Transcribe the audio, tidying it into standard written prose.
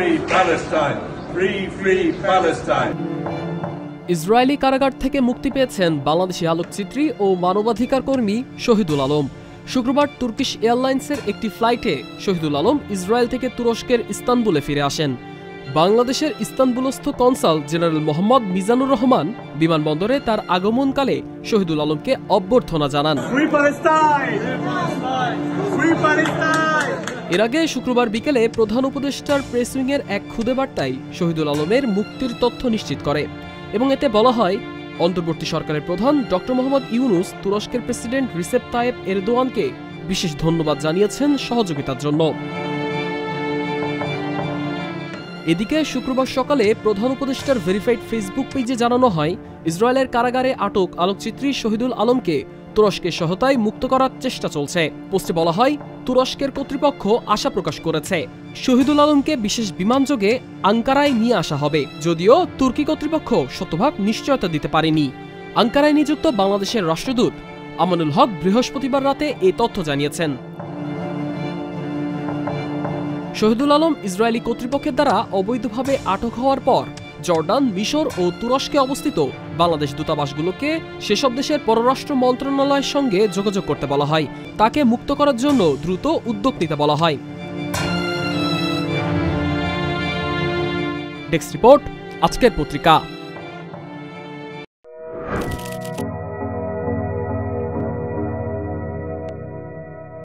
free Palestine! Free, free Palestine! Israeli কারাগার থেকে মুক্তি পেয়েছেন বাংলাদেশি আলোকচিত্রী ও মানবাধিকার কর্মী শহীদুল আলম। শুক্রবার তুর্কিশ এয়ারলাইন্সের একটি ফ্লাইটে শহীদুল আলম ইসরায়েল থেকে তুরস্কের ইস্তানবুলে ফিরে আসেন। বাংলাদেশের ইস্তানবুলস্থ কনসাল জেনারেল মোহাম্মদ মিজানুর রহমান বিমানবন্দরে তার আগমনকালে শহীদুল আলমকে অভ্যর্থনা জানান। এর আগে শুক্রবার বিকেলে প্রধান উপদেষ্টার প্রেস উইংয়ের এক খুদে বার্তায় শহীদুল আলমের মুক্তির তথ্য নিশ্চিত করে এবং এতে বলা হয়, অন্তর্বর্তী সরকারের প্রধান ডক্টর মোহাম্মদ ইউনুস তুরস্কের প্রেসিডেন্ট রিসেপ তাইয়েপ এরদোয়ানকে বিশেষ ধন্যবাদ জানিয়েছেন সহযোগিতার জন্য। এদিকে শুক্রবার সকালে প্রধান উপদেষ্টার ভেরিফাইড ফেসবুক পেজে জানানো হয়, ইসরায়েলের কারাগারে আটক আলোকচিত্রী শহীদুল আলমকে তুরস্কের সহায়তায় মুক্ত করার চেষ্টা চলছে। পোস্টে বলা হয়, তুরস্কের কর্তৃপক্ষ আশা প্রকাশ করেছে শহীদুল আলমকে বিশেষ বিমানযোগে আঙ্কারায় নিয়ে আসা হবে, যদিও তুর্কি কর্তৃপক্ষ শতভাগ নিশ্চয়তা দিতে পারেনি। আঙ্কারায় নিযুক্ত বাংলাদেশের রাষ্ট্রদূত আমানুল হক বৃহস্পতিবার রাতে এই তথ্য জানিয়েছেন। শহীদুল আলম ইসরায়েলি কর্তৃপক্ষের দ্বারা অবৈধভাবে আটক হওয়ার পর জর্ডান, মিশর ও তুরস্কে অবস্থিত বাংলাদেশ দূতাবাসগুলোকে সেসব দেশের পররাষ্ট্র মন্ত্রণালয়ের সঙ্গে যোগাযোগ করতে বলা হয়। তাকে মুক্ত করার জন্য দ্রুত উদ্যোগ নিতে বলা হয়। ডেস্ক রিপোর্ট, আজকের পত্রিকা।